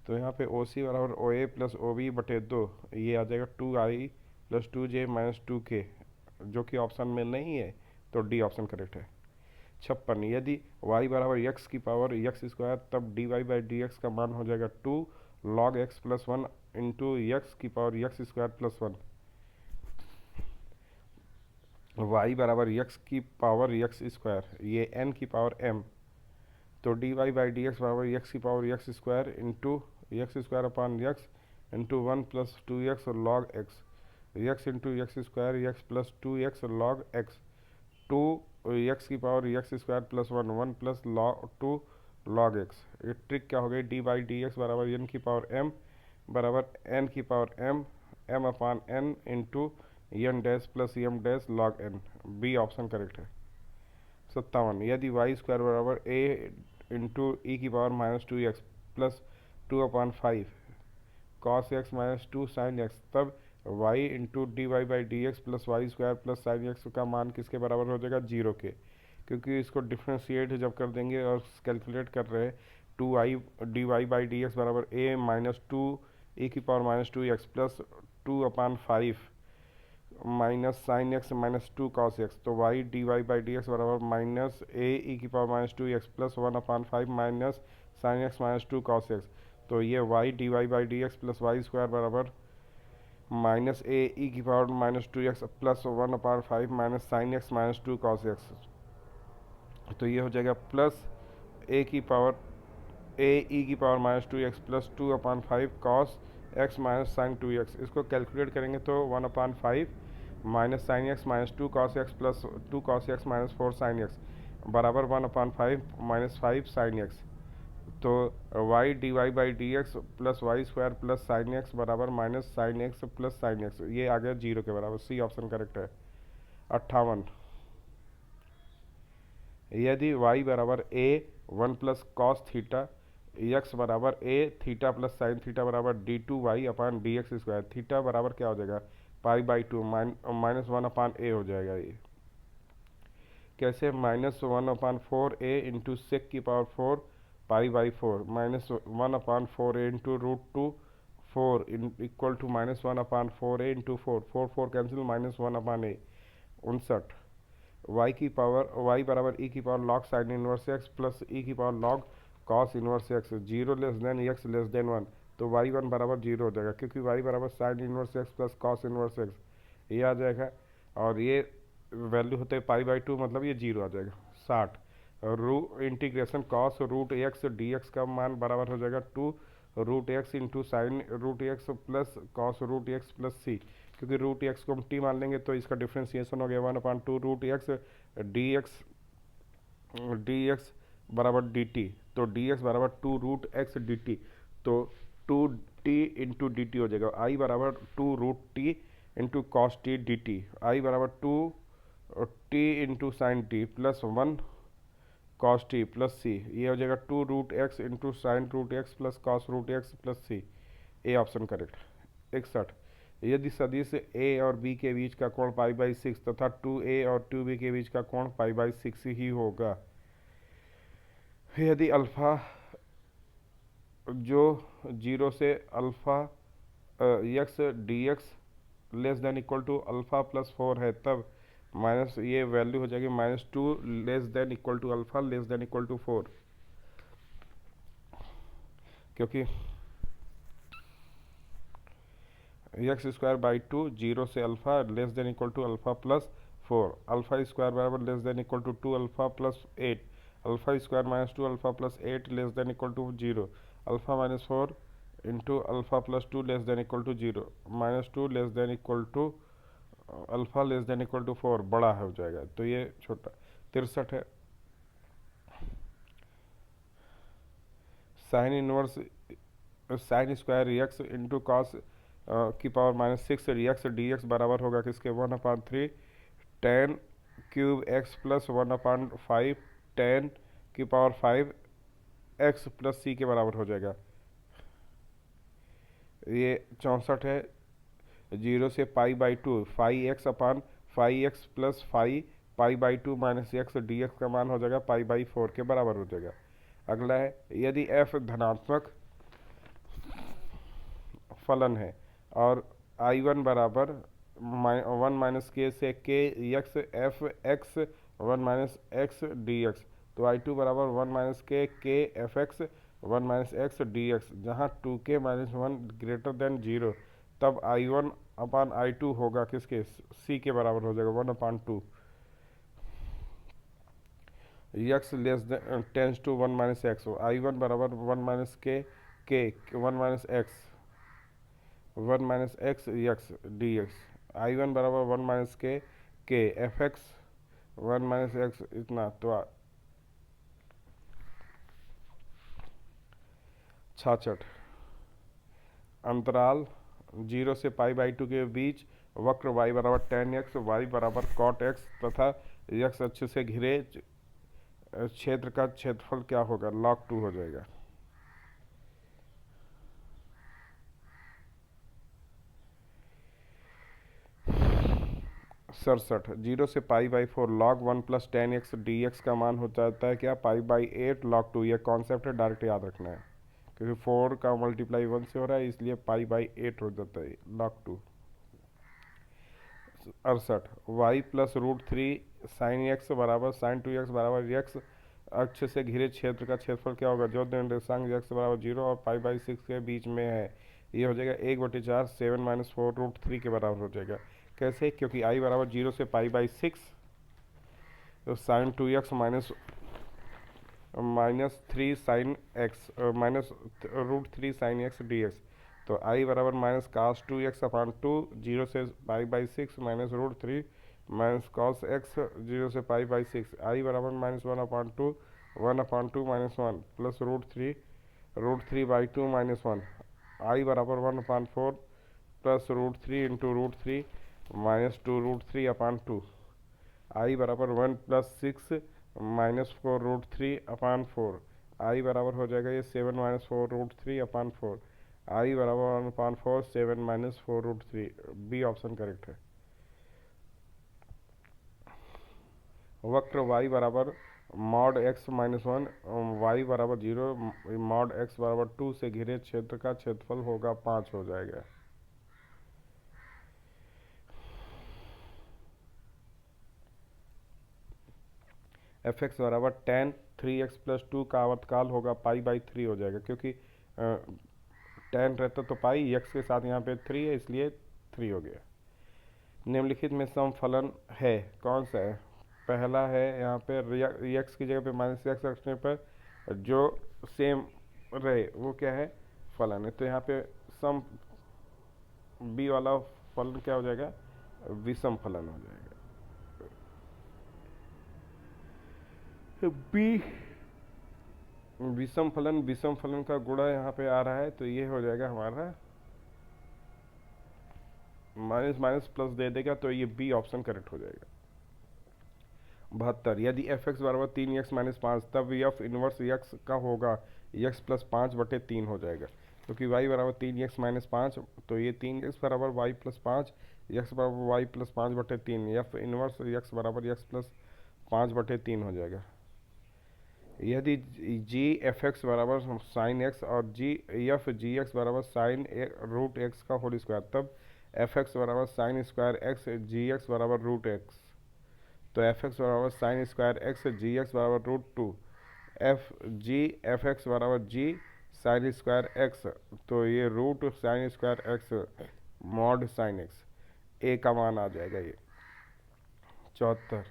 तो यहाँ पे ओ सी बराबर ओ ए प्लस ओ बी बटे 2, ये आ जाएगा 2i+2j-2k, जो कि ऑप्शन में नहीं है, तो डी ऑप्शन करेक्ट है। 56, यदि y बराबर x की पावर x स्क्वायर, तब dy/dx का मान हो जाएगा 2 log x plus 1 into x की power x square plus 1। y बराबर x की पावर x स्क्वायर, ये n की पावर m, तो dy/dx बराबर x की power x square into x square upon x into 1 plus 2x log x, x into x square x plus 2x log x, 2 x की power x square plus 1 plus log 2 log x. ये trick क्या हो गई, dy/dx बराबर n की power m बराबर n की power m upon n into n dash plus m dash log n, B option correct है। 57, यदि वाई स्क्वायर बराबर a इंटू ई की power -2x plus 2/5 cos x minus 2 sine x, तब y into dy/dx plus y square plus sine x का मान किसके बराबर हो जाएगा, 0 के। क्योंकि इसको डिफ्रेंशिएट जब कर देंगे और कैलकुलेट कर रहे हैं, 2i dy/dx बराबर a-2 e की power -2x plus 2/5 minus sine x minus 2 cos x, तो y dy/dx बराबर माइनस a e की power -2x plus 1/5 minus sine x minus 2 cos x, तो ये y dy/dx plus y square बराबर minus a e की power -2x plus 1/5 minus sine x minus 2 cos x, तो ये हो जाएगा प्लस ए की पावर ए ई की power -2x plus 2/5 cos x minus sine 2x। इसको कैलकुलेट करेंगे तो 1/5 minus sine x minus 2 cos x plus 2 cos x minus 4 sine x बराबर 1/5 माइनस 5 साइन एक्स, तो y dy/dx plus y square plus sine x बराबर minus sine x plus sine x, ये आ गया 0 के बराबर, सी ऑप्शन करेक्ट है। 58, यदि y बराबर a 1 plus cos theta, x बराबर a theta plus sign theta बराबर d2y अपान डी एक्स स्क्वायर, थीटा बराबर क्या हो जाएगा, π/2 -1/a हो जाएगा। ये कैसे, -1/4a इंटू सेक की power 4 π/4 -1/4a into √2 4 equal to -1/4a into 4 4 4 cancel -1/a। 59, y की पावर y बराबर e की power log sine inverse x plus e की power log cos inverse x, 0 less than x less than 1, तो y1 बराबर 0 हो जाएगा, क्योंकि y बराबर sign inverse x plus cos inverse x, ये आ जाएगा, और ये वैल्यू होते हैं π/2, मतलब ये 0 आ जाएगा। 60, integration cos root x d x का मान बराबर हो जाएगा 2 root x into sine root x plus cos root x plus c, क्योंकि रूट एक्स को हम टी मान लेंगे तो इसका डिफ्रेंसिएशन हो गया 1/2 रूट एक्स डी एक्स बराबर डी टी, तो डी एक्स बराबर 2 रूट एक्स डी टी, तो 2t इंटू डी टी हो जाएगा, आई बराबर 2 root t into cos t d t, I बराबर 2t into sine t plus 1 cos t plus c, ये हो जाएगा 2 root x into sine root x plus cos root x plus c, a option correct. 61, यदि सदिश ए और B के बीच का कोण π/6 तथा 2a और 2b के बीच का कोण π/6 ही होगा, यदि अल्फा जो 0 से alpha x d x less than equal to alpha plus 4 है, तब माइनस ये वैल्यू हो जाएगी -2 less than equal to alpha less than equal to 4, क्योंकि एक्स स्क्वायर बाई 2 0 से alpha less than equal to alpha plus 4, alpha square बराबर less than equal to 2 alpha plus 8, alpha square -2 alpha plus 8 less than equal to 0, alpha -4 into alpha plus 2 less than equal to 0, -2 less than equal to alpha less than equal to 4 बड़ा हो जाएगा, तो ये छोटा। 63 है, sine inverse sine square x into cos की power -6 x d x बराबर होगा किसके, 1/3 tan cube x plus 1/5 tan की पावर 5 एक्स प्लस सी के बराबर हो जाएगा। ये 64 है, जीरो से pi by to, phi x upon phi x plus phi pi by two minus x d x का मान हो जाएगा पाई बाई फोर के बराबर हो जाएगा। अगला है यदि एफ धनात्मक फलन है और आई वन बराबर वन माइनस के से के x F x one minus x d x, तो आई टू बराबर वन माइनस के f x one minus x d x, जहाँ टू के minus one greater than zero, तब I one upon I to होगा किसके, सी के बराबर हो जाएगा, one upon two. X less than tends to one minus x, I one बराबर वन माइनस के one minus x one minus x x d x, I one बराबर one minus के f x one minus x इतना। तो 66 अंतराल zero से pi by to के बीच वक्र y बराबर टेन एक्स वाई बराबर कॉट एक्स तथा x अक्ष से घिरे क्षेत्र का क्षेत्रफल क्या होगा, log 2 हो जाएगा। सड़सठ जीरो से pi by four log 1 plus ten x d x का मान हो जाता है क्या, पाई बाई एट log 2। ये कॉन्सेप्ट है, डायरेक्ट याद रखना है क्योंकि 4 का मल्टीप्लाई 1 से हो रहा है, इसलिए पाई बाई एट हो जाता है log 2। अड़सठ y plus root three sine x बराबर साइन टू एक्स बराबर एक्स अक्ष से घिरे क्षेत्र का क्षेत्रफल क्या होगा, जो निर्देशांक एक्स बराबर जीरो और पाई बाई सिक्स के बीच में है। ये हो जाएगा एक बटे चार seven minus four root three के बराबर हो जाएगा। कैसे, क्योंकि आई बराबर जीरो से पाई बाई सिक्स, तो sine two x minus three sine x minus root three sine x d x, तो आई बराबर minus cos two x upon two zero से pi by six minus root three minus cos x zero से pi by six, I बराबर minus one upon two minus one plus root three by two minus one, I बराबर one upon four plus root three into root three minus two root three upon two, I बराबर one plus six minus four root three upon four, I बराबर हो जाएगा ये seven minus four root three upon four, I बराबर one upon four seven minus four root three, b option correct है। वक्र y बराबर mod x minus one y बराबर zero mod x बराबर टू से घिरे क्षेत्र का क्षेत्रफल होगा 5 हो जाएगा। एफ एक्स बराबर ten three x plus two का आवर्तकाल होगा पाई बाई थ्री हो जाएगा, क्योंकि टेन रहता तो पाई, एक्स के साथ यहाँ पे थ्री है इसलिए थ्री हो गया। निम्नलिखित में सम फलन है, कौन सा है, पहला है यहाँ पे एक्स की जगह पे माइनस एक्स रखने पर जो सेम रहे वो क्या है, फलन है। तो यहाँ पे सम बी वाला फलन क्या हो जाएगा, विषम फलन हो जाएगा। बी विषम फलन का गुणा यहाँ पे आ रहा है, तो ये हो जाएगा हमारा माइनस माइनस प्लस दे देगा, तो ये बी ऑप्शन करेक्ट हो जाएगा। 72 यदि एफ एक्स बराबर तीन एक्स माइनस पाँच, तब एफ इनवर्स एक्स का होगा एक्स प्लस पाँच बटे तीन हो जाएगा, क्योंकि वाई बराबर तीन एक्स माइनस पाँच, तो ये तीन एक्स बराबर वाई प्लस पाँच, एक्स बराबर वाई प्लस पाँच बटे तीन, एफ इनवर्स एक्स बराबर एक्स प्लस पाँच बटे तीन हो जाएगा। यदि जी एफ एक्स बराबर साइन एक्स और जी एफ जी एक्स बराबर साइन रूट एक्स का होल स्क्वायर, तब एफ एक्स बराबर साइन स्क्वायर एक्स जी एक्स बराबर रूट एक्स, तो एफ एक्स बराबर साइन स्क्वायर एक्स जी एक्स बराबर रूट टू, एफ एक्स बराबर जी साइन स्क्वायर एक्स, तो ये root sine square x mod sine x, a का मान आ जाएगा ये। 74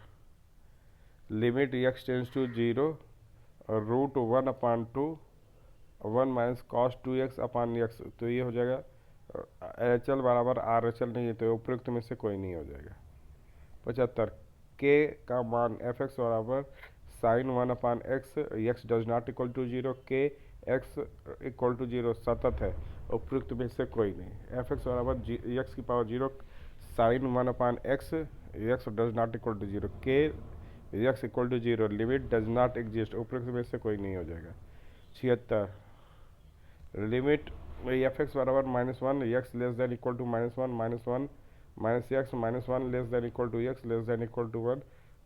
limit x tends to zero root one upon two one minus cos two x upon x, तो ये हो जाएगा एच एल बराबर आर एच एल नहीं है, तो उपयुक्त में से कोई नहीं हो जाएगा। 75 के का मान एफ एक्स बराबर sine one upon x, x does not equal to zero, k x equal to zero सतत है, उपयुक्त में से कोई नहीं। एफ एक्स बराबर एक्स की power zero sine one upon x, x does not equal to zero, k x equal to zero, limit does not exist, उपयुक्त में से कोई नहीं हो जाएगा। 76 लिमिट एफ एक्स बराबर -1 x less than equal to -1 -1 minus x -1 less than equal to x less than equal to 1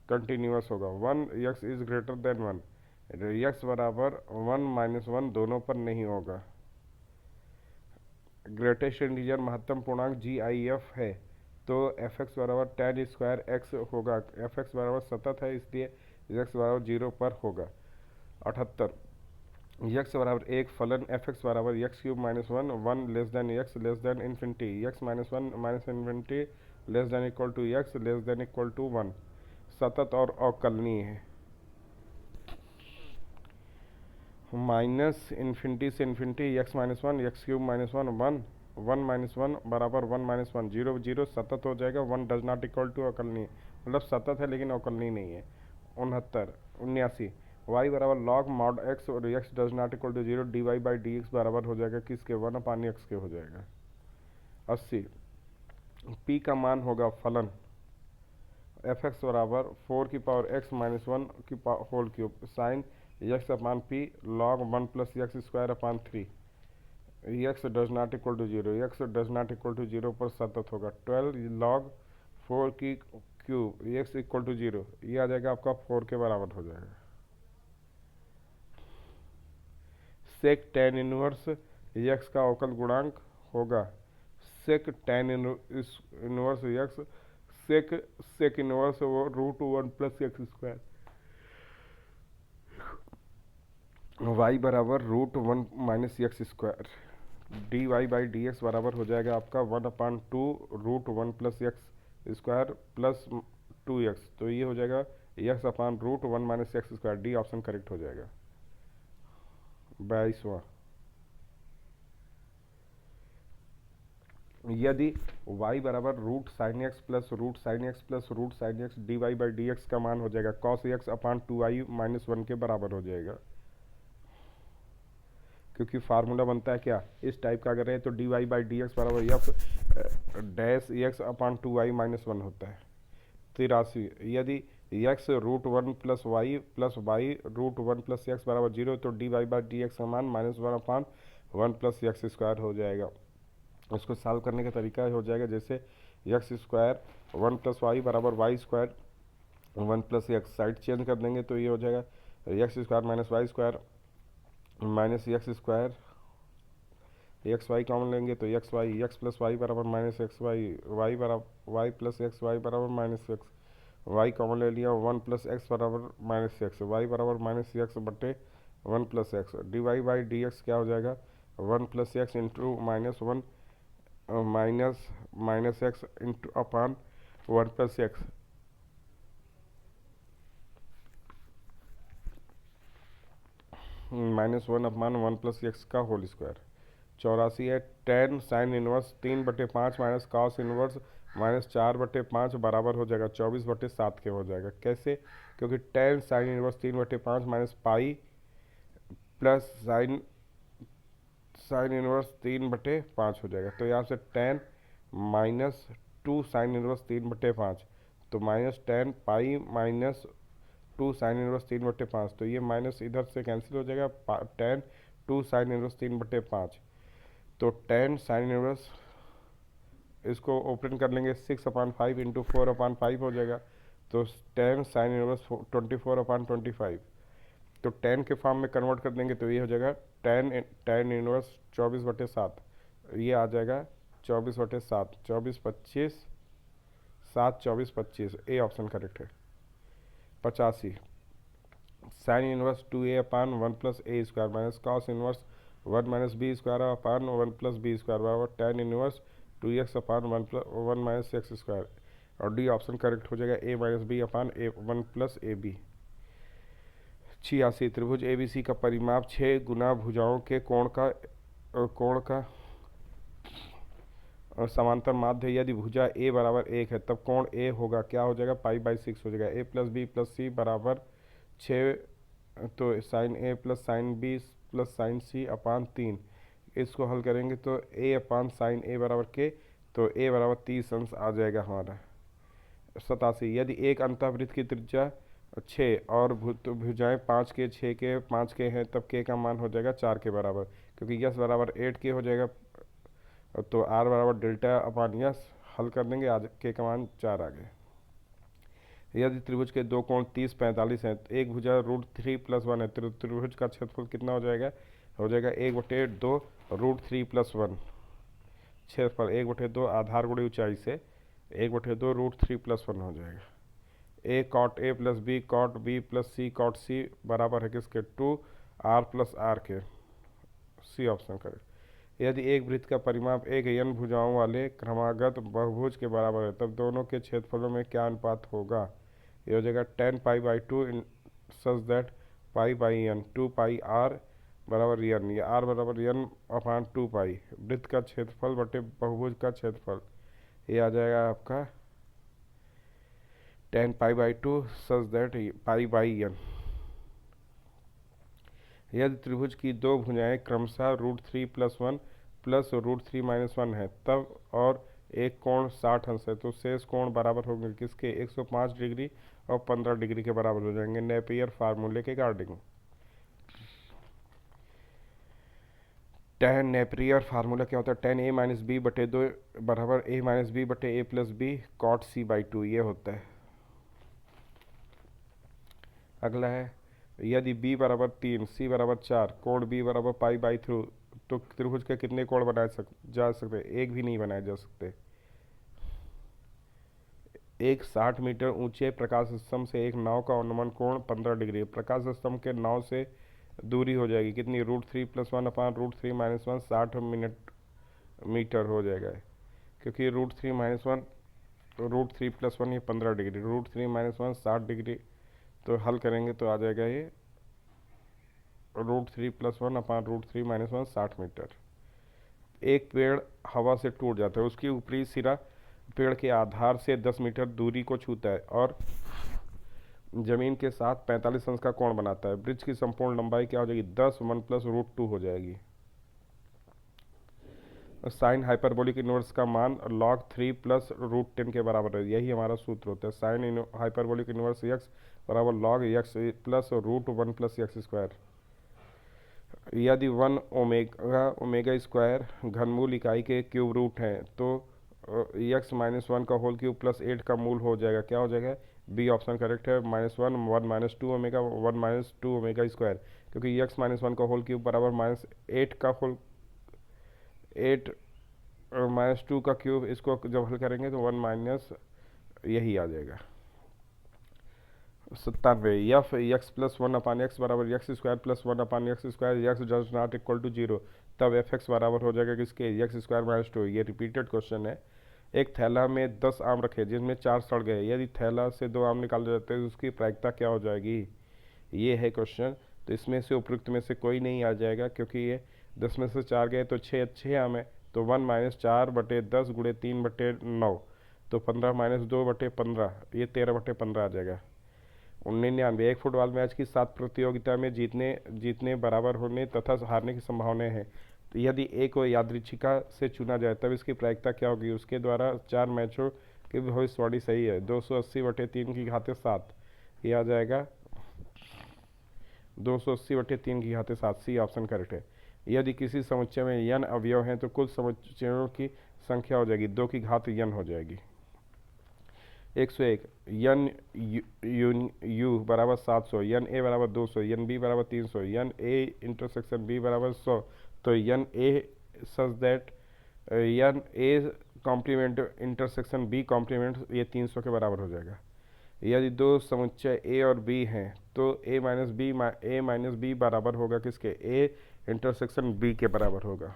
continuous होगा। 1 x is greater than 1, x बराबर 1 -1 दोनों पर नहीं होगा। ग्रेटेस्ट इंटीजर महत्तम पूर्णांक GIF है, तो एफ एक्स बराबर tan स्क्वायर एक्स होगा। एफ एक्स बराबर सतत है, इसलिए एक्स बराबर 0 पर होगा। 78 एक्स बराबर एक फलन एफ एक्स बराबर x cube -1 1 less than x less than infinity x -1 minus infinity less than equal to x less than equal to 1 सतत और अवकलनीय है। माइनस इन्फिनिटी से इन्फिनिटी एक्स -1 एक्स क्यूब -1 1 1 -1 बराबर 1 -1 0 0 सतत हो जाएगा। 1 डज नॉट इक्वल टू अवकलनीय, मतलब सतत है लेकिन अवकलनीय नहीं है। 79 y बराबर लॉग मॉड x और x does not equal to 0 dy by d x बराबर हो जाएगा किसके, 1/x के हो जाएगा। 80 p का मान होगा फलन एफ एक्स बराबर 4 की पावर x -1 की whole cube sine x upon p log 1 plus x square upon 3 x does not equal to 0 x does not equal to 0 पर सतत होगा। 12 लॉग 4 की क्यूब एक्स इक्वल टू 0, ये आ जाएगा आपका 4 के बराबर हो जाएगा। सेक tan इनवर्स एक्स का अवकल गुणांक होगा sec tan inverse x sec inverse वो √1 प्लस एक्स स्क्वायर y बराबर √1 minus x square d y by d x बराबर हो जाएगा आपका 1/2 √1 plus x square plus 2x, तो ये हो जाएगा x/√1 minus x square. D option correct हो जाएगा। 22वां यदि y बराबर root sine x plus root sine x plus root sine x d y by d x का मान हो जाएगा कॉस x/2i -1 के बराबर हो जाएगा, क्योंकि फार्मूला बनता है क्या इस टाइप का, अगर है तो d y by d x बराबर एफ डैश x/2i -1 होता है। 83 यदि x √1 plus y √1 plus x बराबर 0, तो d y by d x का मान -1/1 प्लस एक्स स्क्वायर हो जाएगा। उसको सॉल्व करने का तरीका हो जाएगा जैसे एक्स स्क्वायर 1 प्लस वाई बराबर y square 1 plus x, side change कर देंगे तो ये हो जाएगा x square minus y square minus x square, x y common लेंगे तो एक्स प्लस वाई बराबर माइनस एक्स वाई बराबर वाई प्लस एक्स वाई बराबर माइनस एक्स, वाई कॉमन ले लिया 1 प्लस एक्स बराबर माइनस एक्स, वाई बराबर माइनस एक्स बटे 1 plus x, d y by d x क्या हो जाएगा 1 plus x into -1 minus x into upon 1 plus x -1 upon 1 plus x का होल स्क्वायर। 84 है tan sine inverse 3/5 minus cos inverse -4/5 बराबर हो जाएगा 24/7 के हो जाएगा। कैसे, क्योंकि tan sine inverse 3/5 minus pi plus sign inverse 3/5 हो जाएगा, तो यहाँ से tan -2 साइन इनवर्स 3/5, तो -tan पाई -2 साइन इनवर्स 3/5, तो ये माइनस इधर से कैंसिल हो जाएगा tan 2 साइन इनवर्स 3/5, तो tan साइन इनवर्स इसको ओपन कर लेंगे 6/5 इंटू 4/5 हो जाएगा, तो tan साइन इनवर्स 24/25, तो tan के फॉर्म में कन्वर्ट कर देंगे तो ये हो जाएगा tan इनवर्स 24/7, ये आ जाएगा 24/7 24/25 7 24/25, ए ऑप्शन करेक्ट है। 85 sine inverse 2a/1 plus a square minus cos inverse 1 minus b square upon 1 plus b square बराबर tan inverse 2x/1 minus x square, और डी ऑप्शन करेक्ट हो जाएगा a minus b upon 1 plus a b. 86 त्रिभुज ABC का परिमाप 6 गुना भुजाओं के कोण का और समांतर माध्य है। यदि भुजा A बराबर 1 है तब कोण A होगा क्या हो जाएगा π/6 हो जाएगा। a plus b plus c बराबर 6, तो sine A plus sine b plus sine c upon 3, इसको हल करेंगे तो a अपान साइन A बराबर k, तो a बराबर 30 अंश आ जाएगा हमारा। 87 यदि एक अंतःवृत्त की त्रिज्या 6 और भुजाएं 5 के 6 के 5 के हैं तब k का मान हो जाएगा 4 के बराबर, क्योंकि यस बराबर 8 के हो जाएगा, तो आर बराबर डेल्टा अपान यस, हल कर देंगे, आज के का मान 4 आ गए। यदि त्रिभुज के दो कोण 30-45 हैं तो एक भुजा √3+1 है, तो त्रिभुज का क्षेत्रफल कितना हो जाएगा 1/2 √3+1, क्षेत्रफल 1/2 आधार गुणे ऊंचाई से 1/2 √3+1 हो जाएगा। A cot a plus b cot b plus c cot c बराबर है किसके 2r+r के, सी ऑप्शन करें। यदि एक वृत्त का परिमाप एक n भुजाओं वाले क्रमागत बहुभुज के बराबर है तब दोनों के क्षेत्रफलों में क्या अनुपात होगा। ये हो जाएगा 10π/2 सच दैट π/n 2πr बराबर n, या r बराबर n अपान 2π, वृत्त का क्षेत्रफल बटे बहुभुज का क्षेत्रफल, ये आ जाएगा आपका 10π/2 सच दैट π/n। यदि त्रिभुज की दो भुजाएं क्रमशः √3+1 प्लस √3-1 है तब और एक कोण 60 अंश है तो शेष कोण बराबर होंगे किसके 105 डिग्री और 15 डिग्री के बराबर हो जाएंगे नेपियर फार्मूले के अकॉर्डिंग। tan नेपियर फार्मूला क्या होता है, tan a-b/2 बराबर a-b/a+b cot c/2, ये होता है। अगला है यदि b बराबर 3 c बराबर 4 कोण b बराबर π/3 तो त्रिभुज के कितने कोण बनाए जा सकते हैं, एक भी नहीं बनाए जा सकते। एक 60 मीटर ऊंचे प्रकाश स्तंभ से एक नाव का अनुमान कोण 15 डिग्री, प्रकाश स्तंभ के नाव से दूरी हो जाएगी कितनी √3+1 अपान √3-1 60 मीटर हो जाएगा, क्योंकि √3+1 ये 15 डिग्री, √3-1 60 डिग्री, तो हल करेंगे तो आ जाएगा ये √3+1 अपान √3-1 60 मीटर। एक पेड़ हवा से टूट जाता है, उसकी ऊपरी सिरा पेड़ के आधार से 10 मीटर दूरी को छूता है और जमीन के साथ 45 अंश का कोण बनाता है। वृक्ष की संपूर्ण लंबाई क्या हो जाएगी 10 1 + √2 हो जाएगी। साइन हाइपरबोलिक इनवर्स का मान log 3 + √10 के बराबर है, यही हमारा सूत्र होता है। साइन हाइपरबोलिक इनवर्स x बराबर log x + √1 + x²। यदि 1 ओमेगा स्क्वायर घनमूल इकाई के क्यूब रूट हैं तो x - 1 का होल क्यूब प्लस 8 का मूल हो जाएगा, क्या हो जाएगा, बी ऑप्शन करेक्ट है। -1 1 - 2 ओमेगा 1 - 2 ओमेगा स्क्वायर, क्योंकि x - 1 का होल क्यूब बराबर -8 का होल 8 -2 का क्यूब, इसको जब हल करेंगे तो 1 माइनस यही आ जाएगा 97। F x plus 1 upon x बराबर x² + 1 upon x², x does not equal to 0, तब एफ एक्स बराबर हो जाएगा किसके x² - 2। ये रिपीटेड क्वेश्चन है। एक थैला में 10 आम रखे जिसमें 4 सड़ गए, यदि थैला से 2 आम निकाले जाते हैं तो उसकी प्रायिकता क्या हो जाएगी, ये है क्वेश्चन। तो इसमें से उपयुक्त में से कोई नहीं आ जाएगा, क्योंकि ये 10 में से 4 गए तो 6 आम है, तो 1 - 4/10 × 3/9, तो 15 - 2/15, ये 13/15 आ जाएगा। 99 एक फुटबॉल मैच की 7 प्रतियोगिता में जीतने बराबर होने तथा हारने की संभावनाएं हैं, तो यदि ए को यादृच्छिका से चुना जाए तब इसकी प्रायिकता क्या होगी, उसके द्वारा 4 मैचों की भविष्यवाणी सही है 280/3 ये आ जाएगा 280/3 सी ऑप्शन करेक्ट है। यदि किसी समुच्चय में n अवयव हैं तो कुल समुच्चयों की संख्या हो जाएगी 2 की घात n हो जाएगी। 101 n u बराबर 700, n a बराबर 200, n b बराबर 300, n a * b बराबर 100, तो n a such that n a complement intersection b complement ये 300 के बराबर हो जाएगा। यदि दो समुच्चय a और b हैं तो a - b बराबर होगा किसके a इंटरसेक्शन b के बराबर होगा।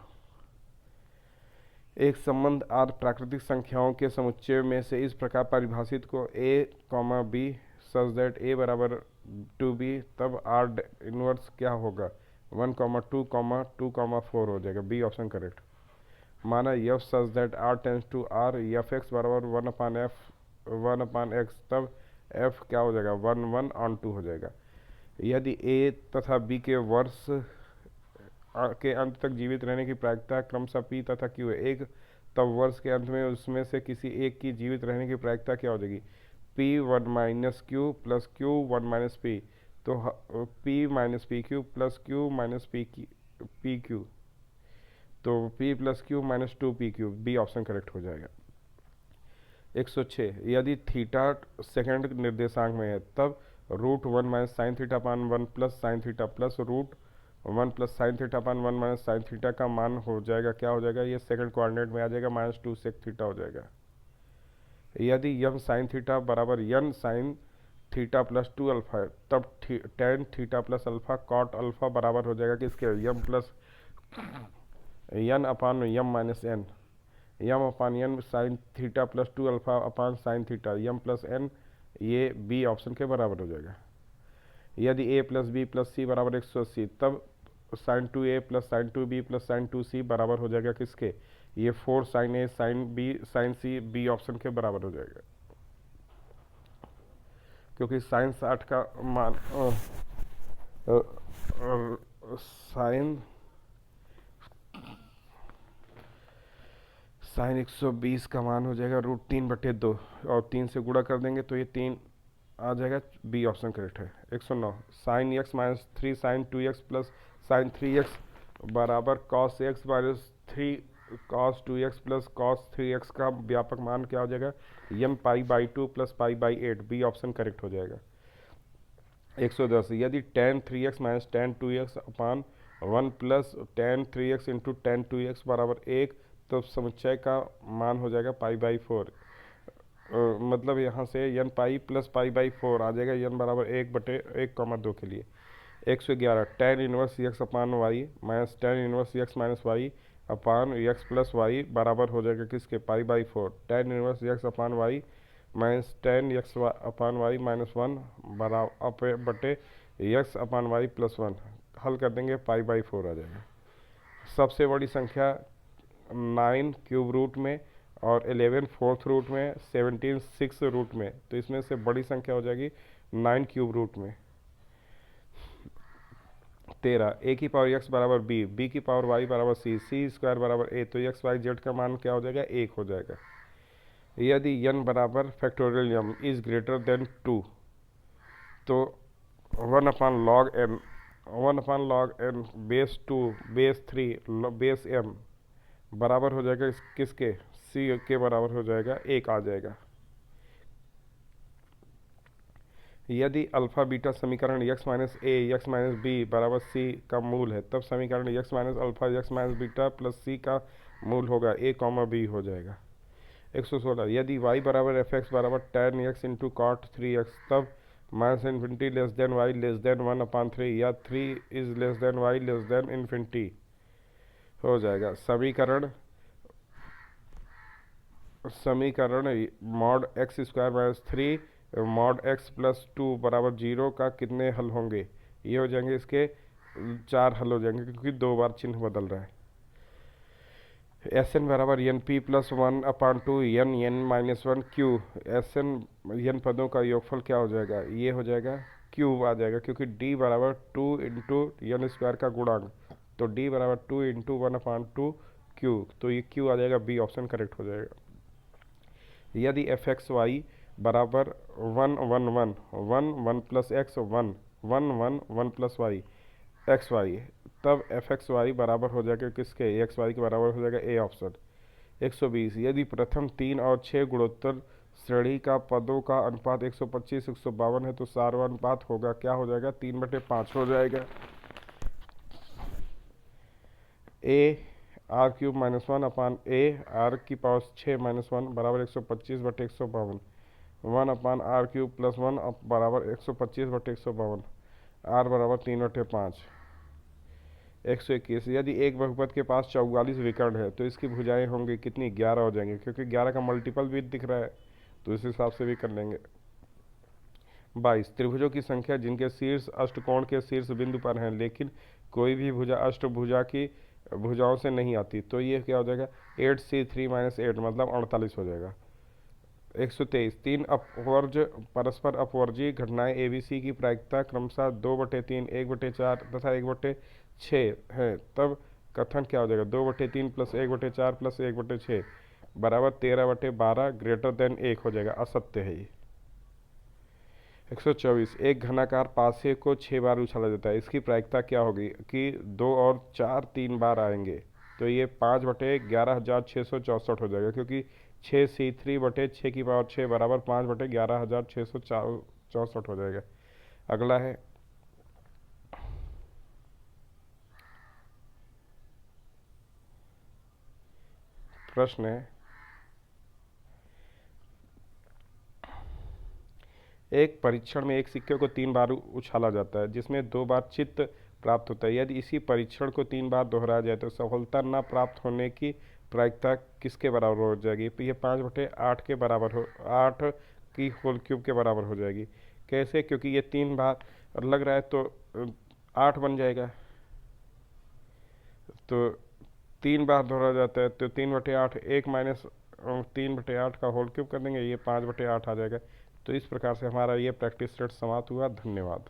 एक संबंध r प्राकृतिक संख्याओं के समुच्चय में से इस प्रकार परिभाषित को a, b such that a बराबर 2b, तब r इनवर्स क्या होगा 1, 2, 2, 4 हो जाएगा, बी ऑप्शन करेक्ट। माना f such that r tends to r, f x बराबर 1/x, तब f क्या हो जाएगा 1, 1/2 हो जाएगा। यदि a तथा b के वर्ष के अंत तक जीवित रहने की प्रायिकता क्रमशः p तथा q है, एक तब वर्ष के अंत में उसमें से किसी एक की जीवित रहने की प्रायिकता क्या हो जाएगी p1 - q plus q1 - p, तो p - pq plus q - pq, तो p plus q minus 2p q, B option correct हो जाएगा। 106, यदि थीटा सेकंड निर्देशांक में है तब √1 माइनस साइन थीटा अपान 1 plus sign theta plus √1 plus sign theta अपान 1 minus sine theta का मान हो जाएगा, क्या हो जाएगा, ये सेकंड कोऑर्डिनेट में आ जाएगा, -2 सेक थीटा हो जाएगा। यदि यम साइन थीटा बराबर n sine theta plus 2 alpha है तब tan theta plus alpha cot alpha बराबर हो जाएगा किसके, m plus n upon m minus n, m upon n sine theta plus 2 alpha upon sine theta m plus n, ये b option के बराबर हो जाएगा। यदि a plus b plus c बराबर 180 तब sine 2a plus sine 2b plus sine 2c बराबर हो जाएगा किसके, ये 4 साइन ए साइन बी साइन सी, बी ऑप्शन के बराबर हो जाएगा। क्योंकि साइन 60 का मान साइन साइन 120 का मान हो जाएगा √3/2 और 3 से गुणा कर देंगे तो ये 3 आ जाएगा, बी ऑप्शन करेक्ट है। 109, sine x minus 3 sine 2x plus sine 3x बराबर cos x minus 3 cos 2x plus cos 3x का व्यापक मान क्या हो जाएगा, यम π/2 प्लस π/8, बी ऑप्शन करेक्ट हो जाएगा। 110, यदि tan 3x minus tan 2x upon 1 plus tan 3x into tan 2x बराबर 1 तो समुच्चय का मान हो जाएगा π/4, मतलब यहाँ से यन पाई प्लस π/4 आ जाएगा, यन बराबर 1/1,2 के लिए। 111, tan inverse x upon y minus tan inverse x minus y upon x plus y बराबर हो जाएगा किसके, π/4, tan inverse x upon y minus tan x upon y minus 1 बराबर बटे x अपान वाई प्लस 1, हल कर देंगे π/4 आ जाएगा। सबसे बड़ी संख्या 9 क्यूब रूट में और 11 फोर्थ रूट में, 17 सिक्स रूट में, तो इसमें से बड़ी संख्या हो जाएगी 9 क्यूब रूट में। 13, a की पावर x बराबर b, b की पावर y बराबर c, c स्क्वायर बराबर a, तो x y z का मान क्या हो जाएगा, 1 हो जाएगा। यदि n बराबर factorial m is greater then 2 तो 1/log n base 2 base 3 base m बराबर हो जाएगा किसके, c के बराबर हो जाएगा, 1 आ जाएगा। यदि अल्फा बीटा समीकरण x माइनस ए x माइनस बी बराबर c का मूल है तब समीकरण x minus alpha x minus beta plus c का मूल होगा a, b हो जाएगा। 116, यदि y बराबर fx बराबर tan x into cot 3x तब minus infinity less than y less than 1/3 या 3 is less than y less than infinity हो जाएगा। समीकरण mod x square minus 3 mod x plus 2 बराबर 0 का कितने हल होंगे, ये हो जाएंगे इसके 4 हल हो जाएंगे क्योंकि 2 बार चिन्ह बदल रहा है। एस एन बराबर n p plus 1/2 n minus 1 q, s n पदों का योगफल क्या हो जाएगा, ये हो जाएगा क्यूब आ जाएगा क्योंकि डी बराबर 2 इंटू एन स्क्वायर का गुणांक, तो डी बराबर 2 इंटू 1/2 क्यू, तो ये क्यू आ जाएगा, बी ऑप्शन करेक्ट हो जाएगा। यदि एफ एक्स वाई बराबर 1 plus x 1 plus y x y तब एफ एक्स वाई बराबर हो जाएगा किसके, एक्स वाई के बराबर हो जाएगा, ए ऑप्शन। 120, यदि प्रथम 3 और 6 गुणोत्तर श्रेणी का पदों का अनुपात 125 152 है तो सार्वनुपात होगा, क्या हो जाएगा, 3/5 हो जाएगा। A R cube minus 1 upon A R की पावर 6 माइनस 1 बराबर 125/152, 1 अपान आर क्यूब प्लस 1 बराबर 125/152, आर बराबर 3/5। 121, यदि एक बहुपद के पास 44 विकर्ण है तो इसकी भुजाएं होंगी कितनी, 11 हो जाएंगे क्योंकि 11 का मल्टीपल भी दिख रहा है तो इस हिसाब से भी कर लेंगे। 22, त्रिभुजों की संख्या जिनके शीर्ष अष्टकोण के शीर्ष बिंदु पर हैं लेकिन कोई भी भुजा अष्टभुजा की भुजाओं से नहीं आती, तो ये क्या हो जाएगा, 8c3 - 8 मतलब 48 हो जाएगा। 123, 3 अपवर्ज परस्पर अपवर्जी घटनाएं ABC की प्रायिकता क्रमशः 2/3 1/4 तथा 1/6 है तब कथन क्या हो जाएगा, 2/3 प्लस 1/4 प्लस 1/6 बराबर 13/12 ग्रेटर देन 1 हो जाएगा, असत्य है ये। 124, एक घनाकार पासे को 6 बार उछाला जाता है, इसकी प्रायिकता क्या होगी कि 2 और 4 3 बार आएंगे, तो ये 5/11,664 हो जाएगा, क्योंकि 6c3/6 बराबर 5/11,664 हो जाएगा। अगला है प्रश्न है, एक परीक्षण में एक सिक्के को 3 बार उछाला जाता है, जिसमें 2 बार चित्त प्राप्त होता है। यदि इसी परीक्षण को 3 बार दोहराया जाए तो सफलता न प्राप्त होने की प्रायिकता किसके बराबर हो जाएगी? तो ये 5/8 के बराबर हो, 8 की होल क्यूब के बराबर हो जाएगी। कैसे? क्योंकि ये 3 बार लग रहा है तो 8 बन जाएगा। तो 3 बार दोहरा जाता है तो 3/8, 1 - 3/8 का होल क्यूब कर देंगे, ये 5/8 आ जाएगा। तो इस प्रकार से हमारा ये प्रैक्टिस सेट समाप्त हुआ। धन्यवाद।